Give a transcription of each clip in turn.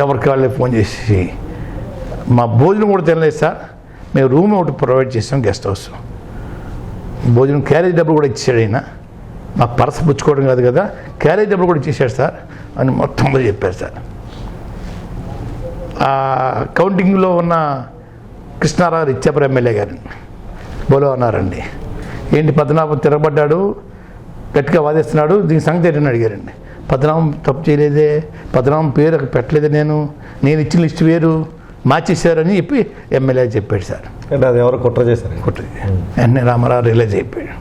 ఎవరికి వాళ్ళే ఫోన్ చేసి మా భోజనం కూడా తినలేదు సార్, మేము రూమ్ ఒకటి ప్రొవైడ్ చేసాం, గెస్ట్ హౌస్. భోజనం క్యారేజ్ డబ్బులు కూడా ఇచ్చాడు ఆయన, మాకు పరస పుచ్చుకోవడం కాదు కదా, క్యారేజ్ డబ్బులు కూడా ఇచ్చేసాడు సార్ అని మొత్తం చెప్పారు సార్. ఆ కౌంటింగ్లో ఉన్న కృష్ణారావు ఇచ్చాపురం ఎమ్మెల్యే గారిని బోలో అన్నారండి. ఏంటి పద్మనాభం తిరగబడ్డాడు, గట్టిగా వాదిస్తున్నాడు, దీని సంగతి ఏంటని అడిగారండి. పద్మనాభం తప్పు చేయలేదే, పద్మనాభం పేరు పెట్టలేదే, నేను ఇచ్చిన లిస్టు వేరు, మార్చేశారని చెప్పి ఎమ్మెల్యే చెప్పాడు సార్. అంటే అది ఎవరు కుట్ర చేశారు? కుట్ర. వెంటనే రామారావు రిలైజ్ అయిపోయాడు.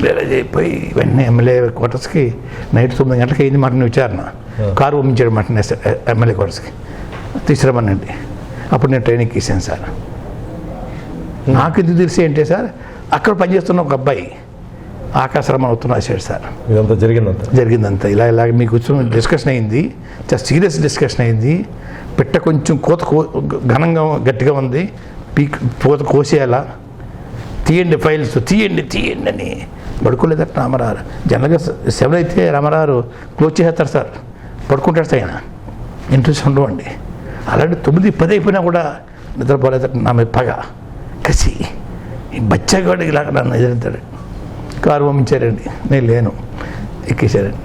రిలైజ్ అయిపోయి వెంటనే ఎమ్మెల్యే క్వార్టర్స్కి నైట్ 9 గంటలకు అయింది మటన్ విచారణ. కారు పంపించాడు మటన్ ఎమ్మెల్యే క్వార్టర్స్కి, తీసుకురమ్మనండి. అప్పుడు నేను ట్రైన్ ఎక్కేసాను సార్. నాకు ఇది తెలిసి ఏంటి సార్, అక్కడ పనిచేస్తున్న ఒక అబ్బాయి ఆకాశరామన్ అవుతున్నా వచ్చాడు సార్. ఇదంతా జరిగిందంతా ఇలా మీకు వచ్చిన డిస్కషన్ అయింది, చాలా సీరియస్ డిస్కషన్ అయింది. పిట్ట కొంచెం ఘనంగా గట్టిగా ఉంది, పూత కోసేయాలా, తీయండి ఫైల్స్, తీయండి అని పడుకోలేదట రామారావు. జనరల్గా 7 అయితే రామారావు క్లోజ్ చేసేస్తారు సార్, పడుకుంటాడు సార్. ఆయన ఇంట్రెస్ట్ ఉండవండి. అలాంటి 9-10 అయిపోయినా కూడా నిద్రపోలేదట. నా మీద పగ, కసి, ఈ బచ్చగాడు ఇలా నన్ను ఎదురుతాడు. కారు పంపించారండి, నేను లేను, ఎక్కేశారండి.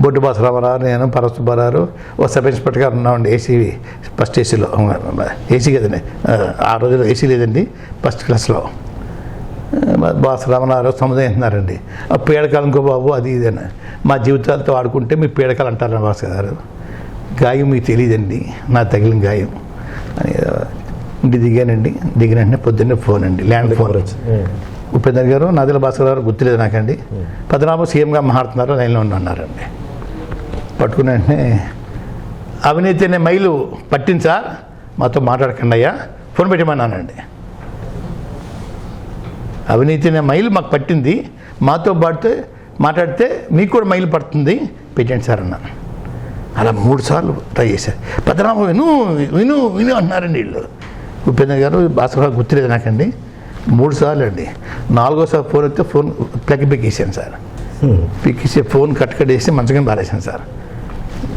బొడ్డు బాసరామారావు, నేను పరసుబ్బారావు, ఓ సబ్ ఇన్స్పెక్టర్ గారు ఉన్నామండి. ఏసీ ఫస్ట్ ఏసీలో, ఏసీ కదండి ఆ రోజుల్లో, ఏసీ లేదండి, ఫస్ట్ క్లాస్లో. బాసరామరావు సముదాయిస్తున్నారండి. ఆ పీడకాలు ఇంకో బాబు అది ఇదని, మా జీవితాలతో ఆడుకుంటే మీ పీడకాలు అంటారు భాస్కర్ గారు. గాయం మీకు తెలియదండి, నా తగిలిన గాయం అని. ఇంటి దిగానండి, దిగిన వెంటనే పొద్దున్నే ఫోన్ అండి, ల్యాండ్ ఫోన్. ఉపేందర్ గారు, నాదెల భాస్కర్ గారు గుర్తులేదు నాకండి, పద్మనాభం సీఎంగా మాట్లాడుతున్నారు, లైన్లో ఉన్నారండి. పట్టుకున్న వెంటనే అవినీతి అనే మైలు పట్టింది సార్, మాతో మాట్లాడకండి అయ్యా, ఫోన్ పెట్టమన్నానండి. అవినీతి అనే మైలు మాకు పట్టింది, మాతో మాట్లాడితే మీకు కూడా మైలు పడుతుంది, పెట్టండి సార్ అన్నాను. అలా 3 సార్లు ట్రై చేశారు. పద్మనాభం విను అంటున్నారండి వీళ్ళు. ఉపేందర్ గారు, భాస్కర్ గారు గుర్తులేదు నాకండి, 3 సార్లు అండి. 4వసారి ఫోన్ వస్తే ఫోన్ పిక్కేసాను సార్. పిక్కేసి ఫోన్ కట్టేసి మంచగా బారేసాను సార్.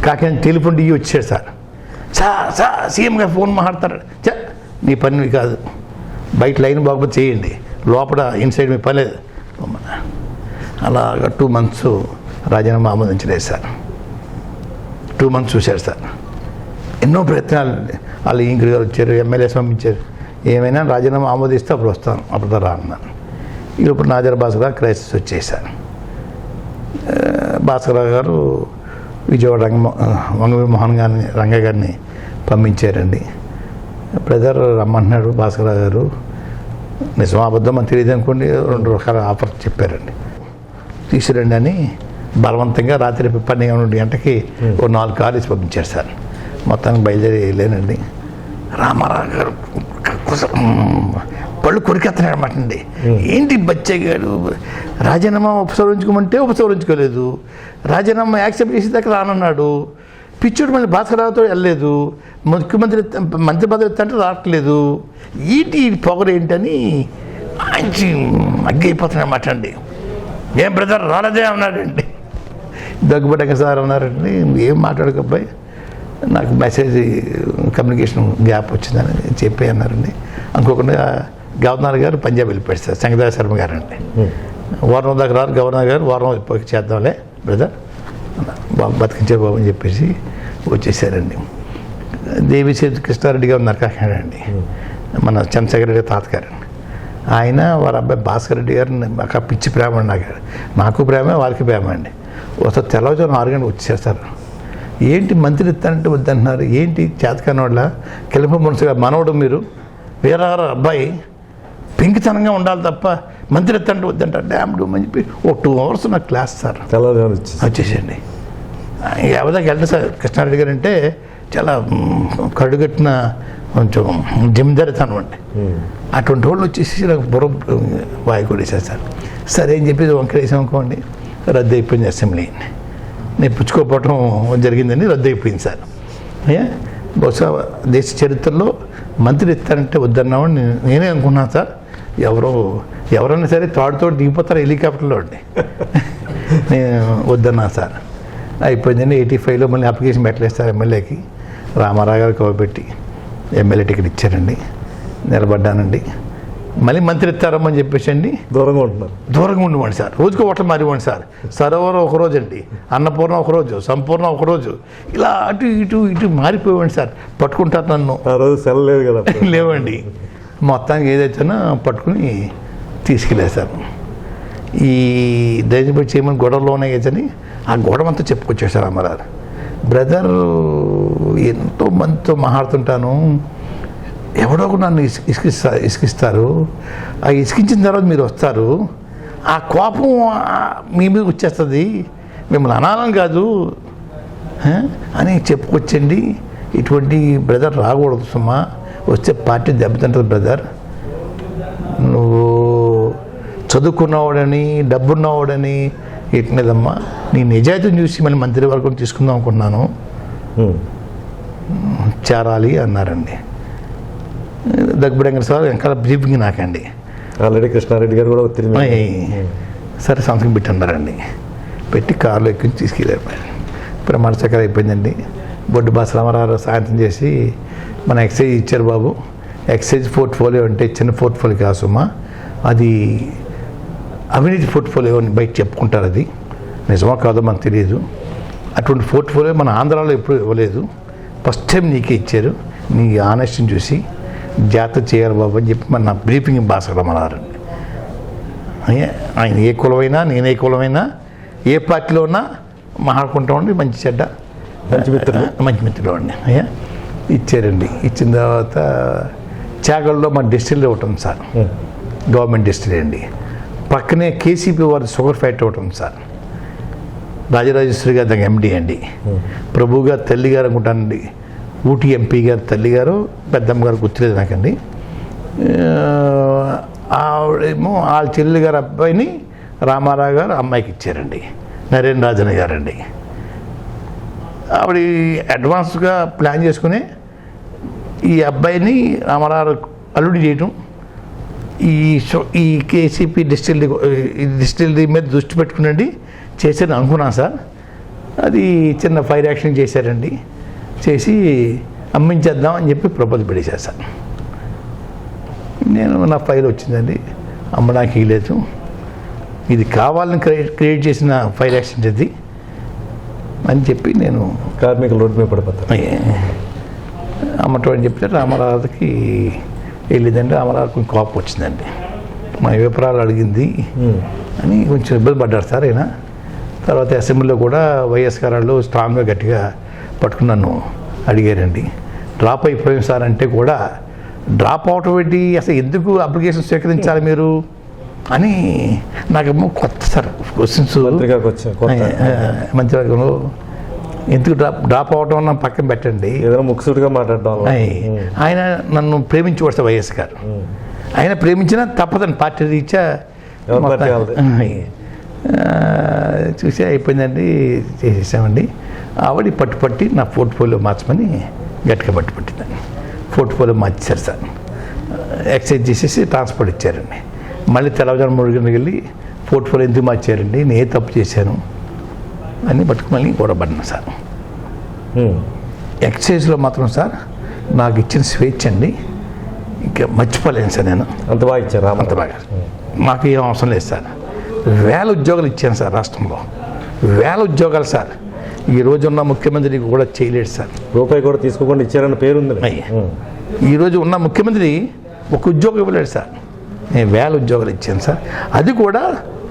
కాకినాడ టెలిఫోన్ డిగి వచ్చాడు సార్. సార్ సీఎం గారు ఫోన్ మాట్లాడతారు. నీ పని కాదు, బయట లైన్ బాగోపోతే చేయండి, లోపల ఇన్సైడ్ మీ పని లేదు. అలాగా 2 months రాజీనామా ఆమోదించలేదు సార్. 2 months చూశారు సార్. ఎన్నో ప్రయత్నాలు, వాళ్ళు ఇంకుడు గారు వచ్చారు, ఎమ్మెల్యేస్ పంపించారు. ఏమైనా రాజీనామా ఆమోదిస్తే అప్పుడు వస్తాను, అప్పుడు రా అన్నాను. ఇప్పుడు నాదెల భాస్కర్ గారు క్రైసిస్ వచ్చేసారు. భాస్కర్ గారు విజయవాడ వంగవీటి మోహన్ గారిని, రంగ గారిని పంపించారండి. బ్రదర్ రమ్మంటున్నాడు భాస్కర్ గారు. నిజం అబద్ధం అని తెలియదు అనుకోండి, 2 రకాల ఆఫర్ చెప్పారండి. తీసుకురండి అని బలవంతంగా రాత్రి 12 గంటకి ఓ 4 కార్లు పంపించారు సార్. మొత్తానికి బయలుదేరి వెళ్ళానండి. రామారావు గారు పళ్ళు కొరికెత్తనాడు అనమాట అండి. ఏంటి బచ్చగాడు, రాజీనామా ఉపసంహరించుకోమంటే ఉపసంహరించుకోలేదు, రాజీనామా యాక్సెప్ట్ చేసేదాకా రానన్నాడు. పిచ్చుడు మళ్ళీ భాస్కరరావుతో వెళ్ళలేదు, ముఖ్యమంత్రి మంత్రి పదవి అంటే రావట్లేదు, ఏంటి పొగరు ఏంటని మంచి అగ్గైపోతున్నాయి అన్నమాట అండి. ఏం బ్రదర్ రాలేదే అన్నాడండి. దగ్గుబడ్డాక సార్ అన్నారండి, ఏం మాట్లాడకపోయి నాకు మెసేజ్ కమ్యూనికేషన్ గ్యాప్ వచ్చిందని చెప్పి అన్నారండి. అనుకోకుండా గవర్నర్ గారు పంజాబ్ వెళ్ళిపోయాడు సార్, సంగీత శర్మ గారు అండి. వారం దాకా రారు గవర్నర్ గారు, వారం పోయి చేద్దాంలే బ్రదర్, బతికించే బాబు అని చెప్పేసి వచ్చేసారండి. దేవిసేతు కృష్ణారెడ్డి గారు ఉన్నారు కాకినాడ అండి, మన చంద్రశేఖర రెడ్డి తాతగారండి. ఆయన వారి అబ్బాయి భాస్కర్ రెడ్డి గారు నాకు పిచ్చి ప్రేమ అండి. నాకు ప్రేమ, వారికి ప్రేమ అండి. ఒకసారి తెల్లవారుజామున 6 గంటలకు వచ్చేస్తారు. ఏంటి మంత్రి ఇస్తానంటే వద్దంటున్నారు, ఏంటి చేతకాని వాళ్ళ కిలప మున్సిగా మనవడు మీరు, వేరే అబ్బాయి పెంకితనంగా ఉండాలి తప్ప మంత్రి ఎత్తంటే వద్దంటారు, డ్యామ్ డూమ్ అని చెప్పి ఒక 2 hours నాకు క్లాస్ సార్ వచ్చేసండి. ఎవరికి వెళ్ళండి సార్. కృష్ణారెడ్డి గారు అంటే చాలా కడుగట్టిన కొంచెం జమీందారితనం అండి. అటువంటి వాళ్ళు వచ్చేసి నాకు బుర్ర వాయి కొడేశారు సార్. సరే అని చెప్పి వంకరేసాం అనుకోండి, రద్దు అయిపోయింది అసెంబ్లీ. నేను పుచ్చుకోకపోవటం జరిగిందని రద్దు అయిపోయింది సార్. బహుశా దేశ చరిత్రలో మంత్రి ఇస్తారంటే వద్దన్నామని నేనే అనుకున్నాను సార్. ఎవరైనా సరే తాడుతో దిగిపోతారు హెలికాప్టర్లో అండి. నేను వద్దన్నా సార్. అయిపోయిందండి. 85లో మళ్ళీ అప్లికేషన్ పెట్టలేస్తారు ఎమ్మెల్యేకి. రామారావు గారు కోపెట్టి ఎమ్మెల్యే టికెట్ ఇచ్చారండి. నిలబడ్డానండి. మళ్ళీ మంత్రి ఇస్తారమ్మని చెప్పేసి అండి దూరంగా ఉండివ్వండి సార్, రోజుకో హోటల్ మారివ్వండి సార్. సరోవరం ఒకరోజు అండి, అన్నపూర్ణ ఒకరోజు, సంపూర్ణ ఒకరోజు, ఇలా అటు ఇటు ఇటు మారిపోయివ్వండి సార్. పట్టుకుంటారు నన్ను. ఆ రోజు సెలవు లేదు కదా. లేవండి. మొత్తానికి ఏదైతేనో పట్టుకుని తీసుకెళ్ళారు సార్. ఈ దయచేసి చేయమని గొడవలో ఉన్నాయి కదని ఆ గొడవ అంతా చెప్పుకొచ్చేసారు అమ్మగారు. బ్రదర్, ఎంతో మందితో మాట్లాడుతుంటాను, ఎవడో కూడా నన్ను ఇసుకిస్తారు. ఆ ఇసుకించిన తర్వాత మీరు వస్తారు, ఆ కోపం మీ మీద వచ్చేస్తుంది, మిమ్మల్ని అనాలం కాదు అని చెప్పుకొచ్చండి. ఇటువంటి బ్రదర్ రాకూడదు సుమా, వస్తే పార్టీ దెబ్బతింటుంది బ్రదర్. నువ్వు చదువుకున్నవాడని డబ్బున్నవాడని ఎట్లేదమ్మా, నీ నిజాయితీని చూసి మళ్ళీ మంత్రివర్గం తీసుకుందాం అనుకున్నాను, చేరాలి అన్నారండి. దగ్గుబెంగ సార్ వెనకాల బ్రీఫింగ్ నాకండి. ఆల్రెడీ కృష్ణారెడ్డి గారు కూడా సరే సంతకం పెట్టన్నారండి. పెట్టి కారులో ఎక్కి తీసుకెళ్ళారు. ప్రమాణ చక్కెర అయిపోయిందండి. బొడ్డు బాస రామారావు సాయంత్రం చేసి మన ఎక్సైజ్ ఇచ్చారు బాబు. ఎక్సైజ్ పోర్ట్ఫోలియో అంటే చిన్న పోర్ట్ఫోలియో కాదు సుమా, అది అవినీతి పోర్ట్ఫోలియో అని బయట చెప్పుకుంటారు. అది నిజమో కాదో మనకు తెలియదు. అటువంటి పోర్ట్ఫోలియో మన ఆంధ్రాలో ఎప్పుడు ఇవ్వలేదు, ఫస్ట్ టైం నీకే ఇచ్చారు. నీ ఆనెస్ట్ని చూసి జాగ్రత్త చేయాలి బాబు అని చెప్పి మన బ్రీఫింగ్ భాస్కరమన్నారండి. ఆయన ఏ కులమైనా నేను ఏ కులమైనా ఏ పార్టీలో ఉన్నా మాట్లాడుకుంటామండి, మంచి చెడ్డ మంచి మిత్రులు అండి. అయ్యా ఇచ్చారండి. ఇచ్చిన తర్వాత చాగల్లో మా డిస్టిలరీ ఒకటి ఉంది సార్, గవర్నమెంట్ డిస్టిలరీ అండి. పక్కనే కేసీపీ వారి షుగర్ ఫ్యాక్టరీ ఒకటి ఉంది సార్. రాజరాజేశ్వరి గారు దానికి ఎండి అండి. ప్రభు గారు తల్లి గారు అనుకుంటానండి, ఊటీ ఎంపీ గారు తల్లి గారు, పెద్దమ్మ గారు గుర్తులేదు నాకండి. ఆవిడేమో వాళ్ళ చెల్లి గారు అబ్బాయిని రామారావు గారు అమ్మాయికి ఇచ్చారండి, నరేంద్ర రాజన్ గారండి. ఆవిడ అడ్వాన్స్గా ప్లాన్ చేసుకుని ఈ అబ్బాయిని రామారావు అల్లుడి చేయటం, ఈ కేసీపీ డిస్టిలరీ మీద దృష్టి పెట్టుకునండి చేశారని అనుకున్నాను సార్. అది చిన్న ఫైర్ యాక్షన్ చేశారండి. చేసి అమ్మించేద్దాం అని చెప్పి ప్రపోజల్ పెట్టేశారు సార్. నేను నా ఫైల్ వచ్చిందండి, అమ్మడానికి లేదు, ఇది కావాలని క్రియేట్ చేసిన ఫైర్ యాక్షన్ ఇది అని చెప్పి నేను కార్మికుల రోడ్డు మీద పడిపోతాను అమ్మటం అని చెప్తే రామారావుకి వెళ్ళిందండి. రామారావు కొంచెం కోపం వచ్చిందండి, మా వివరాలు అడిగింది అని కొంచెం ఇబ్బంది పడ్డారు సార్ ఆయన. తర్వాత అసెంబ్లీలో కూడా వైఎస్ గారు స్ట్రాంగ్గా గట్టిగా పట్టుకుని నన్ను అడిగారండి. డ్రాప్ అయిపోయాం సార్ అంటే కూడా, డ్రాప్ అవటం ఏంటి, అసలు ఎందుకు అప్లికేషన్ స్వీకరించాలి మీరు అని నాకేమో కొత్త సార్ క్వశ్చన్స్. మంత్రివర్గంలో ఎందుకు డ్రాప్ అవటం అన్న పక్కన పెట్టండి, ఏదైనా ముక్కుసూటిగా మాట్లాడడం. ఆయన నన్ను ప్రేమించవచ్చు వైఎస్ గారు, ఆయన ప్రేమించినా తప్పదని పార్టీ రీత్యా చూసి అయిపోయిందండి, చేసేసామండి. ఆవిడ పట్టుపట్టి నా పోర్ట్ఫోలియో మార్చమని గట్టిగా పట్టుపట్టిందండి. పోర్ట్ఫోలియో మార్చారు సార్, ఎక్సైజ్ చేసేసి ట్రాన్స్పోర్ట్ ఇచ్చారండి. మళ్ళీ తెల్లవారుజాము 3 గంటలకు వెళ్ళి పోర్ట్ఫోలియో ఎందుకు మార్చారండి, నేను ఏ తప్పు చేశాను అని పట్టుకు మళ్ళీ గొడవపడినా సార్. ఎక్సైజ్లో మాత్రం సార్ నాకు ఇచ్చిన స్వేచ్ఛ అండి ఇంకా మర్చిపోలేను సార్. నేను అంత బాగా ఇచ్చారు, అంత బాగా. మాకు ఏం అవసరం లేదు సార్, 1000 ఉద్యోగాలు ఇచ్చాను సార్ రాష్ట్రంలో, 1000 ఉద్యోగాలు సార్. ఈ రోజు ఉన్న ముఖ్యమంత్రికి కూడా చేయలేడు సార్, రూపాయి కూడా తీసుకోకుండా ఇచ్చారన్న పేరు ఉంది. ఈరోజు ఉన్న ముఖ్యమంత్రి ఒక ఉద్యోగం ఇవ్వలేడు సార్, నేను 1000 ఉద్యోగాలు ఇచ్చాను సార్. అది కూడా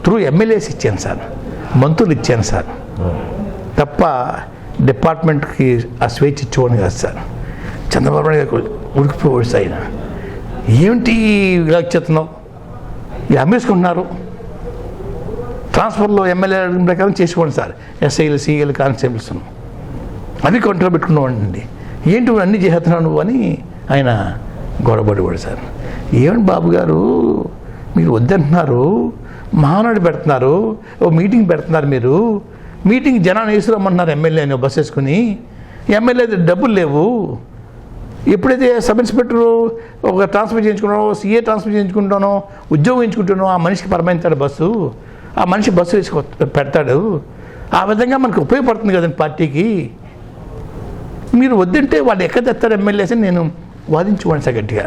త్రూ ఎమ్మెల్యేస్ ఇచ్చాను సార్, మంత్రులు ఇచ్చాను సార్, తప్ప డిపార్ట్మెంట్కి ఆ స్వేచ్ఛ ఇచ్చేవాడిని కాదు సార్. చంద్రబాబు నాయుడు గారు ఉడికిపోయాడు సార్. ఆయన ఏమిటి ఇలా ఇచ్చేస్తున్నావు, ఇది అమ్మేసుకుంటున్నారు, ట్రాన్స్ఫర్లో ఎమ్మెల్యే ప్రకారం చేసుకోండి సార్, ఎస్ఐలు సిఐలు కానిస్టేబుల్స్ అవి కంట్రోల్ పెట్టుకున్నామండి, ఏంటి అన్నీ చేస్తున్నావు నువ్వు అని ఆయన గొడవపడివాడు సార్. ఏమండి బాబు గారు మీరు వద్దంటున్నారు, మహానాడు పెడుతున్నారు, ఓ మీటింగ్ పెడుతున్నారు, మీరు మీటింగ్ జనాన్ని వేసుకురమ్మన్నారు ఎమ్మెల్యేని బస్ వేసుకుని, ఎమ్మెల్యే డబ్బులు లేవు, ఎప్పుడైతే సబ్ ఇన్స్పెక్టర్ ఒక ట్రాన్స్ఫర్ చేయించుకున్నానో, సీఏ ట్రాన్స్ఫర్ చేయించుకుంటానో, ఉద్యోగం ఎంచుకుంటానో, ఆ మనిషికి పరమైతాడు బస్సు, ఆ మనిషి బస్సు వేసి పెడతాడు, ఆ విధంగా మనకు ఉపయోగపడుతుంది కదండి పార్టీకి. మీరు వద్దంటే వాళ్ళు ఎక్కడ తెస్తారు ఎమ్మెల్యేస్ అని నేను వాదించుకోండి సార్ గట్టిగా.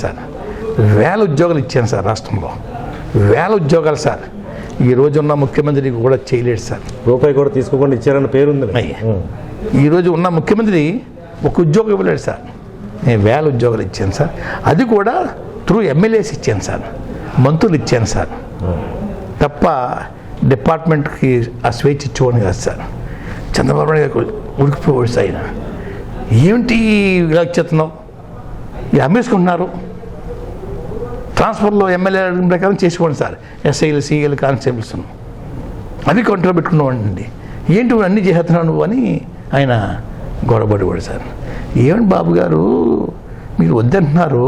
సార్ వేల ఉద్యోగాలు ఇచ్చాను సార్ రాష్ట్రంలో, వేల ఉద్యోగాలు సార్. ఈ రోజు ఉన్న ముఖ్యమంత్రికి కూడా చేయలేడు సార్. రూపాయి కూడా తీసుకోకుండా ఇచ్చారన్న పేరు ఉంది. ఈరోజు ఉన్న ముఖ్యమంత్రి ఒక ఉద్యోగం ఇవ్వలేడు సార్. నేను వేల ఉద్యోగాలు ఇచ్చాను సార్. అది కూడా త్రూ ఎమ్మెల్యేస్ ఇచ్చాను సార్, మంత్రులు ఇచ్చాను సార్. తప్ప డిపార్ట్మెంట్కి ఆ స్వేచ్ఛ ఇచ్చుకోని కాదు సార్. చంద్రబాబు నాయుడు గారు ఉడికిపోయాడు సార్. ఆయన ఏమిటి ఇలా చెప్తున్నావు, ఇది అమ్మేసుకుంటున్నారు. ట్రాన్స్ఫర్లో ఎమ్మెల్యే ప్రకారం చేసుకోండి సార్, ఎస్ఐలు సిఐలు కానిస్టేబుల్స్ అది కంట్రోల్ పెట్టుకున్నామండి. ఏంటి అన్నీ చేస్తున్నావు నువ్వు అని ఆయన గొడవపడివాడు సార్. ఏమండి బాబు గారు, మీరు వద్దంటున్నారు,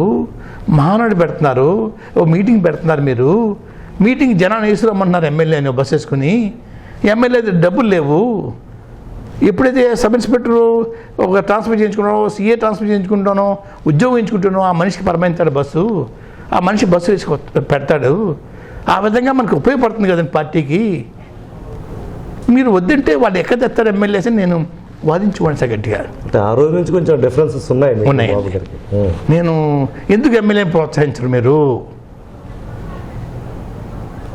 మహానాడు పెడుతున్నారు, ఓ మీటింగ్ పెడుతున్నారు, మీరు మీటింగ్ జనాన్ని వేసుకురమ్మంటున్నారు ఎమ్మెల్యేని బస్సు వేసుకుని. ఎమ్మెల్యే డబ్బులు లేవు. ఎప్పుడైతే సబ్ ఇన్స్పెక్టర్ ఒక ట్రాన్స్ఫర్ చేయించుకున్నానో, సీఏ ట్రాన్స్ఫర్ చేయించుకుంటానో, ఉద్యోగం చేయించుకుంటానో, ఆ మనిషికి పరమైతాడు బస్సు, ఆ మనిషి బస్సు వేసుకు పెడతాడు. ఆ విధంగా మనకు ఉపయోగపడుతుంది కదండి పార్టీకి. మీరు వద్దంటే వాళ్ళు ఎక్కడ తెస్తారు ఎమ్మెల్యేస్ అని నేను వాదించుకోండి సార్ గట్టిగా. అంటే ఆ రోజు నుంచి కొంచెం డిఫరెన్సెస్ ఉన్నాయి. నేను ఎందుకు ఎమ్మెల్యేని ప్రోత్సహించరు మీరు?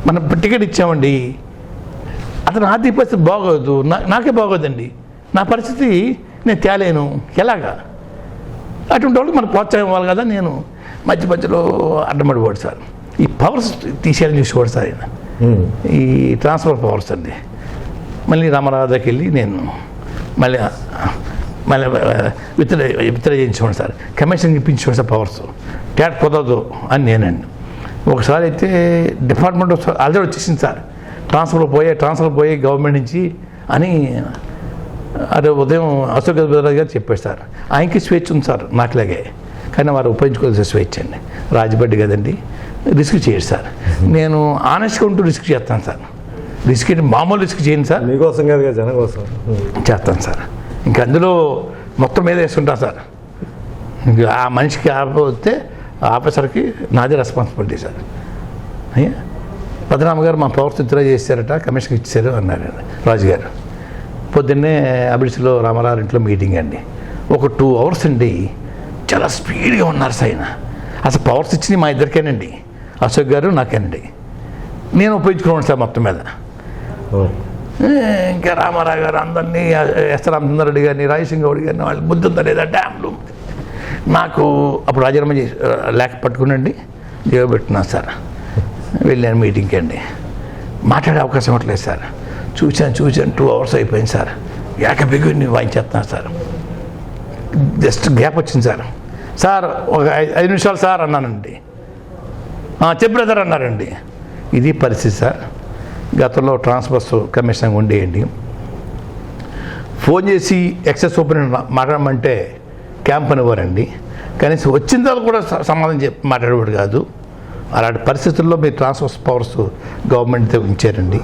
మనం టికెట్ ఇచ్చామండి, అతను ఆర్థిక పరిస్థితి బాగోదు, నాకే బాగోదండి, నా పరిస్థితి నేను తేలేను, ఎలాగా? అటువంటి వాళ్ళకి మనం ప్రోత్సాహం ఇవ్వాలి కదా. నేను మధ్యలో అడ్డమడిపోడు సార్. ఈ పవర్స్ తీసేయాలని చూసుకోడు సార్ ఆయన, ఈ ట్రాన్స్ఫర్ పవర్స్ అండి. మళ్ళీ రామారావు దగ్గరికి వెళ్ళి నేను మళ్ళీ విత్డ్రా చేయించుకోండి సార్, కమిషన్ ఇప్పించుకోండి సార్, పవర్స్ ట్యాట్ కుదరదు అని నేనండి. ఒకసారి అయితే డిపార్ట్మెంట్ ఆల్రెడీ వచ్చేసింది సార్, ట్రాన్స్ఫర్ పోయే గవర్నమెంట్ నుంచి అని అదే ఉదయం అశోక్ గజపతిరాజు గారు చెప్పారు సార్. ఆయనకి స్వేచ్ఛ ఉంది సార్ నాకులాగే, కానీ వారు ఉపయోగించుకోవాల్సిన స్వేచ్ఛ అండి. రాజబడ్డి కదండి, రిస్క్ చేయడు సార్. నేను ఆనెస్ట్గా ఉంటూ రిస్క్ చేస్తాను సార్. రిస్క్ అంటే మామూలు రిస్క్ చేయను సార్, మీకోసం కాదు కదా, జనం కోసం చేస్తాను సార్. ఇంకా అందులో మొత్తం మీద వేసుకుంటాను సార్. ఇంకా ఆ మనిషికి ఆపతే ఆఫీసర్కి నాదే రెస్పాన్సిబిలిటీ సార్. అయ్యా పద్మనాభ గారు మా పవర్స్ విత్డ్రా చేశారట, కమిషన్కి ఇచ్చారు అన్నారు రాజుగారు. పొద్దున్నే అబిడ్స్లో రామారావు ఇంట్లో మీటింగ్ అండి. ఒక 2 hours అండి, చాలా స్పీడ్గా ఉన్నారు సార్ ఆయన. అసలు పవర్స్ ఇచ్చింది మా ఇద్దరికేనండి, అశోక్ గారు నాకేనండి. నేను ఉపయోగించుకున్నాను సార్ మొత్తం మీద. ఇంకా రామారావు గారు అందరినీ, ఎస్ రామచంద్రారెడ్డి గారిని, రాజసింగ్ గౌడ్ గారిని, వాళ్ళు బుద్ధి ఉందా లేదా డ్యామ్లు. నాకు అప్పుడు రాజీనామా చేసి లేక పట్టుకునండి జీవో పెట్టున్నాను సార్. వెళ్ళాను మీటింగ్కి అండి, మాట్లాడే అవకాశం ఇవ్వట్లేదు సార్. చూశాను 2 hours అయిపోయింది సార్. ఏకబిగుని వాయించేస్తున్నాను సార్. జస్ట్ గ్యాప్ వచ్చింది సార్. సార్ ఒక 5 నిమిషాలు సార్ అన్నానండి. చెప్పు బ్రదర్ అన్నారండి. ఇది పరిస్థితి సార్. గతంలో ట్రాన్స్ఫర్స్ కమిషన్ ఉండేయండి, ఫోన్ చేసి ఎక్సెస్ ఓపెన్ మాట్లాడమంటే క్యాంప్ అనేవారండి. కనీసం వచ్చిన తర్వాత కూడా సమాధానం మాట్లాడేవాడు కాదు. అలాంటి పరిస్థితుల్లో మీరు ట్రాన్స్ఫర్ పవర్స్ గవర్నమెంట్తో ఉంచారండి.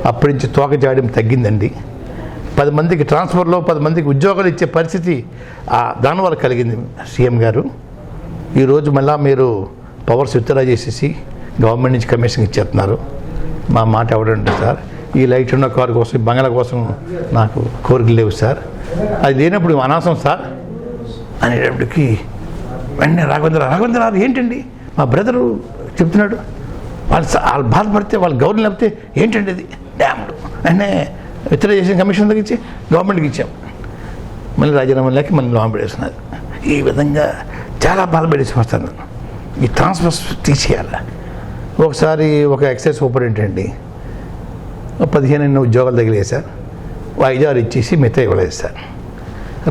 అప్పటి నుంచి తోక జాడ్యం తగ్గిందండి. 10 మందికి ట్రాన్స్ఫర్లో 10 మందికి ఉద్యోగాలు ఇచ్చే పరిస్థితి దానివల్ల కలిగింది సీఎం గారు. ఈరోజు మళ్ళీ మీరు పవర్స్ విత్డ్రా చేసేసి గవర్నమెంట్ నుంచి కమిషన్ ఇచ్చేస్తున్నారు. మా మాట ఎవడంటే సార్, ఈ లైట్ ఉన్న కారు కోసం, ఈ బంగ్లా కోసం నాకు కోరికలు లేవు సార్. అది లేనప్పుడు అనవసరం సార్ అనేటప్పటికి వెంటనే రాఘవేంద్ర ఏంటండి మా బ్రదరు చెప్తున్నాడు, వాళ్ళు బాధపడితే వాళ్ళు గవర్నమెంట్ లేకపోతే ఏంటండి ఇది డ్యామ్లు వెంటనే విత్డ్రా చేసిన కమిషన్ తగ్గించి గవర్నమెంట్కి ఇచ్చాం. మళ్ళీ రాజీనామా లేక మళ్ళీ లోన్ పడేస్తున్నారు. ఈ విధంగా చాలా బాధపడేసి వస్తాను. ఈ ట్రాన్స్ఫర్స్ తీసేయాలి. ఒకసారి ఒక ఎక్సైజ్ సూపరింటెండెంట్ అండి 15 ఉద్యోగాలు తగిలేదు సార్. 5-6 ఇచ్చేసి మిగతా ఇవ్వలేదు సార్.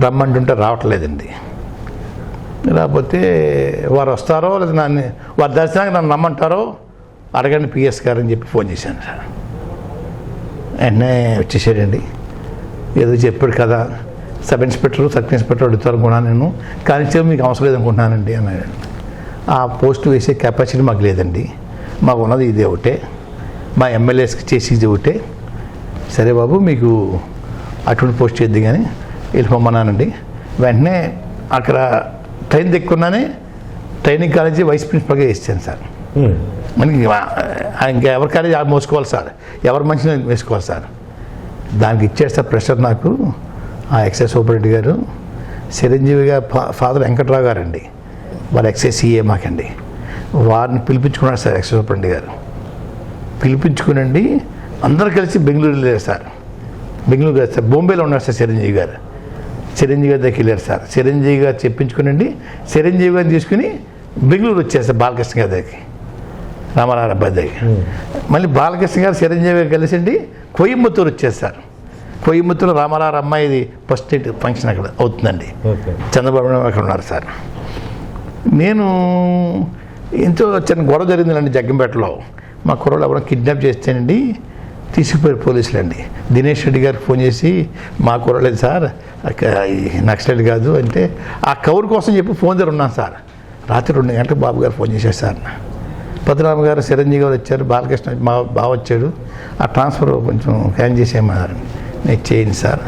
రమ్మంటుంటే రావట్లేదండి. రాకపోతే వారు వస్తారో లేదా వారి దర్శనానికి నన్ను రమ్మంటారో అడగండి పిఎస్ గారు అని చెప్పి ఫోన్ చేశాను సార్. వెంటనే వచ్చేసాడండి. ఏదో చెప్పాడు కదా, సబ్ ఇన్స్పెక్టర్ అడుగుతారు కూడా నేను, కానీ మీకు అవసరం లేదనుకుంటున్నానండి అన్నాడు. ఆ పోస్ట్ వేసే కెపాసిటీ మాకు లేదండి, మాకు ఉన్నది ఇదే ఒకటే, మా ఎమ్మెల్యేస్కి చేసేది ఒకటే. సరే బాబు మీకు అటువంటి పోస్ట్ చేద్ది కానీ వెళ్ళిపోమన్నానండి. వెంటనే అక్కడ ట్రైన్ దిక్కున్నానే ట్రైనింగ్ కాలేజీ వైస్ ప్రిన్సిపల్గా వేసాను సార్. మనకి ఇంకా ఎవరి కాలేజీ మోసుకోవాలి సార్, ఎవరి మనిషిని వేసుకోవాలి సార్. దానికి ఇచ్చేస్తే ప్రెషర్ నాకు ఆ ఎక్సైజ్ సూపరింటెండెంట్ గారు చిరంజీవిగా ఫాదర్ వెంకట్రావు గారండి, వారు ఎక్సైజ్ సీఏ మాకండి, వారిని పిలిపించుకున్నారు సార్ ఎక్సైజ్ సూపరింటెండెంట్ గారు. పిలిపించుకునండి అందరూ కలిసి బెంగళూరు వెళ్ళారు సార్. బెంగళూరు కాదు సార్, బొంబేలో ఉన్నారు సార్ చిరంజీవి గారు. చిరంజీవి గారి దగ్గరికి వెళ్ళారు సార్. చిరంజీవి గారు చెప్పించుకునండి చిరంజీవి గారిని తీసుకుని బెంగళూరు వచ్చారు సార్ బాలకృష్ణ గారి దగ్గరికి, రామారావు అబ్బాయి దగ్గరికి. మళ్ళీ బాలకృష్ణ గారు చిరంజీవి గారు కలిసిండి కోయంబత్తూరు వచ్చేసారు. కోయంబత్తూరు రామారావు అమ్మాయిది ఫస్ట్ నైట్ ఫంక్షన్ అక్కడ అవుతుందండి. చంద్రబాబు నాయుడు అక్కడ ఉన్నారు సార్. నేను ఎంతో చిన్న గొడవ జరిగిందండి జగ్గంపేటలో. మా కుర్రోళ్ళు ఎవరైనా కిడ్నాప్ చేస్తేనండి తీసుకుపోయారు పోలీసులు అండి. దినేష్ రెడ్డి గారికి ఫోన్ చేసి మా కుర్రలేదు సార్ నక్సలైట్ కాదు అంటే ఆ కవర్ కోసం చెప్పి ఫోన్ దగ్గర ఉన్నాను సార్. రాత్రి 2 గంటలకు బాబు గారు ఫోన్ చేశారు సార్. పద్మనాభ గారు చిరంజీవి గారు వచ్చారు, బాలకృష్ణ మా బావ వచ్చాడు, ఆ ట్రాన్స్ఫర్ కొంచెం క్యాన్ చేసేయమన్నారు. నేను చేయను సార్,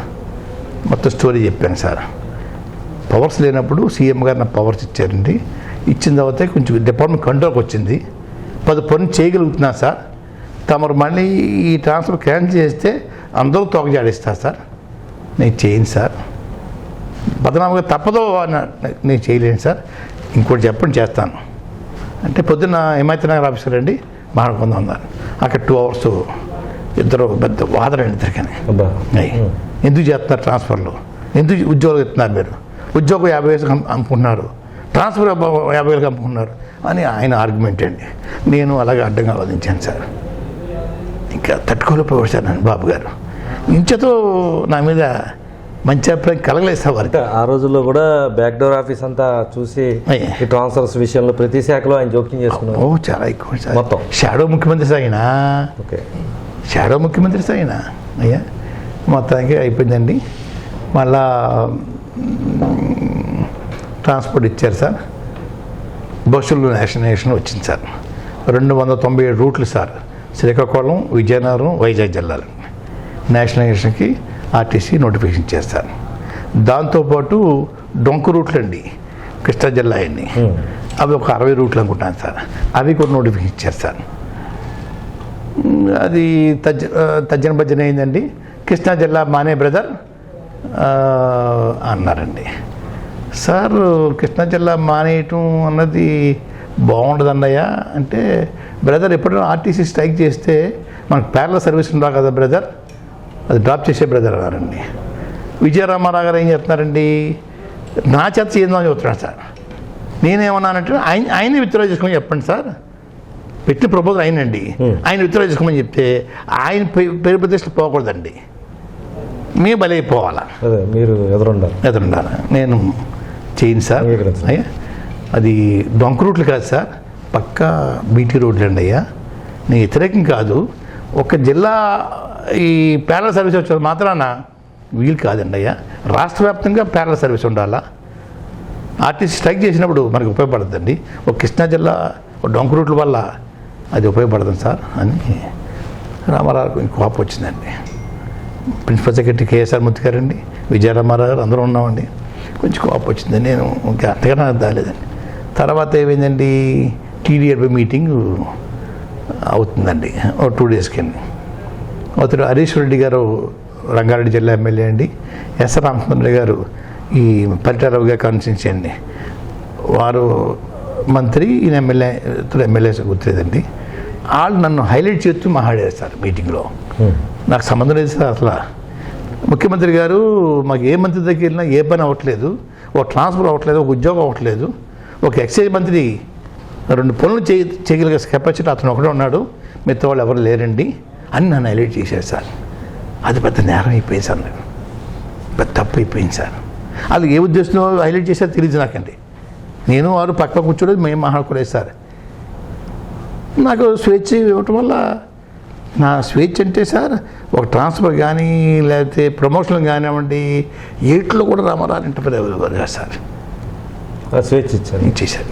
మొత్తం స్టోరీ చెప్పాను సార్. పవర్స్ లేనప్పుడు సీఎం గారు నాకు పవర్స్ ఇచ్చారండి. ఇచ్చిన తర్వాత కొంచెం డిపార్ట్మెంట్ కంట్రోల్కి వచ్చింది. 10 పనులు చేయగలుగుతున్నా సార్. తమరు మళ్ళీ ఈ ట్రాన్స్ఫర్ క్యాన్సిల్ చేస్తే అందరూ తోకజాడిస్తారు సార్. నేను చేయను సార్. పద్మనాభంగా తప్పదో నేను చేయలేను సార్. ఇంకోటి చెప్పండి చేస్తాను అంటే పొద్దున్న హిమాయత్ నగర్ ఆఫీసర్ అండి మాట్లాడుకుందాం అన్నారు. అక్కడ 2 hours ఇద్దరు పెద్ద వాదరండి ఇద్దరికని. ఎందుకు చేస్తున్నారు ట్రాన్స్ఫర్లు, ఎందుకు ఉద్యోగాలు ఇస్తున్నారు మీరు, ఉద్యోగం 50,000 అమ్ముకుంటున్నారు, ట్రాన్స్ఫర్ 50,000 అమ్ముకున్నారు అని ఆయన ఆర్గ్యుమెంట్ అండి. నేను అలాగే అడ్డంగా ఆలోచించాను సార్. ఇంకా తట్టుకోలేకపోయాడు సార్ నన్ను బాబు గారు. ఇంచతో నా మీద మంచి అభిప్రాయం కలగలేదు సార్ వారికి. ఆ రోజుల్లో కూడా బ్యాక్డోర్ ఆఫీస్ అంతా చూసి ఈ ట్రాన్స్ఫర్స్ విషయంలో ప్రతి శాఖలో ఆయన జోక్యం చేసుకున్నారు. చాలా ఎక్కువ సార్. మొత్తం షాడో ముఖ్యమంత్రి సార్ ఆయన. ఓకే, షాడో ముఖ్యమంత్రి సార్ ఆయన. అయ్యా మొత్తానికి అయిపోయిందండి. మళ్ళా ట్రాన్స్పోర్ట్ ఇచ్చారు సార్. బస్సులు నేషనల్ వచ్చింది సార్. 297 రూట్లు సార్. శ్రీకాకుళం, విజయనగరం, వైజాగ్ జిల్లాలు నేషనలైజేషన్కి ఆర్టీసీ నోటిఫికేషన్ చేస్తారు. దాంతోపాటు డొంక రూట్లు అండి కృష్ణా జిల్లా అన్ని, అవి ఒక 60 రూట్లు అనుకుంటాను సార్. అవి కూడా నోటిఫికేషన్ ఇచ్చారు సార్. అది తర్జన భర్జన అయిందండి. కృష్ణా జిల్లా మానే బ్రదర్ అన్నారండి. సార్ కృష్ణా జిల్లా మానేయటం అన్నది బాగుండదు అన్నయ్య అంటే, బ్రదర్ ఎప్పుడైనా ఆర్టీసీ స్ట్రైక్ చేస్తే మనకు ప్యారలల్ సర్వీస్ ఉందా కదా బ్రదర్, అది డ్రాప్ చేసే బ్రదర్ అన్నారండి. విజయరామారావు గారు ఏం చెప్తున్నారండి, నా చేత చేద్దామని చెప్తున్నాడు సార్. నేనేమన్నానంటే ఆయనే విత్డ్రా చేసుకోమని చెప్పండి సార్. పెట్టిన ప్రపోజల్ ఆయనండి, ఆయన విత్డ్రా చేసుకోమని చెప్తే ఆయన పేరు ప్రతిష్టలు పోకూడదండి, మేము బలైపోవాలా, మీరు ఎదురుండాలి. నేను చేయను సార్. అయ్యా అది డొంక రూట్లు కాదు సార్, పక్కా బీటీ రోడ్లు అండి అయ్యా. నేను వ్యతిరేకం కాదు. ఒక జిల్లా ఈ ప్యారలల్ సర్వీస్ వచ్చేది మాత్రాన వీలు కాదండి అయ్యా. రాష్ట్ర వ్యాప్తంగా ప్యారలల్ సర్వీస్ ఉండాలా. ఆర్టీసీ స్ట్రైక్ చేసినప్పుడు మనకు ఉపయోగపడుతుందండి. ఒక కృష్ణా జిల్లా ఒక డొంక రూట్ల వల్ల అది ఉపయోగపడుతుంది సార్ అని రామారావు కోపం వచ్చిందండి. ప్రిన్సిపల్ సెక్రటరీ కేఎస్ఆర్ మూర్తి గారండి, విజయరామారావు గారు అందరూ ఉన్నామండి. కొంచెం కోపం వచ్చింది. నేను ఇంకా అంతగా నాకు దాలేదండి. తర్వాత ఏమైందండి, టీడీఆర్బీ మీటింగ్ అవుతుందండి ఓ 2 daysకి. అతడు హరీష్ రెడ్డి గారు రంగారెడ్డి జిల్లా ఎమ్మెల్యే అండి, ఎస్ రామచంద్ర గారు ఈ పరిటారావు గారి కాన్స్టిట్యున్సీ అండి, వారు మంత్రి, ఈయన ఎమ్మెల్యే గుర్తులేదండి. వాళ్ళు నన్ను హైలైట్ చేస్తూ మాట్లాడారు సార్ మీటింగ్లో. నాకు సంబంధం లేదు సార్ అసలు. ముఖ్యమంత్రి గారు మాకు ఏ మంత్రి దగ్గరికి వెళ్ళినా ఏ పని అవ్వట్లేదు, ఒక ట్రాన్స్ఫర్ అవ్వట్లేదు, ఒక ఉద్యోగం అవ్వట్లేదు, ఒక ఎక్సైజ్ మంత్రి 2 పనులు చేయగలిగే కెపాసిటీ అతను ఒకడే ఉన్నాడు, మిగతా వాళ్ళు ఎవరు లేరండి అని నన్ను హైలైట్ చేశారు సార్. అది పెద్ద నేరం అయిపోయింది సార్, నాకు పెద్ద తప్పు అయిపోయింది సార్. వాళ్ళు ఏ ఉద్దేశంలో హైలైట్ చేశారో తెలియదు నాకండి. నేను వారు పక్క కూర్చోలేదు, మేము మాట్లాడుకోలేదు సార్. నాకు స్వేచ్ఛ ఇవ్వటం వల్ల, నా స్వేచ్ఛ అంటే సార్ ఒక ట్రాన్స్ఫర్ కానీ లేకపోతే ప్రమోషన్ కానివ్వండి, ఏట్లో కూడా రామారావు ఇంటర్ఫీర్ అవ్వరు సార్. స్వేచ్ఛ ఇచ్చారు. ఇచ్చేసారు.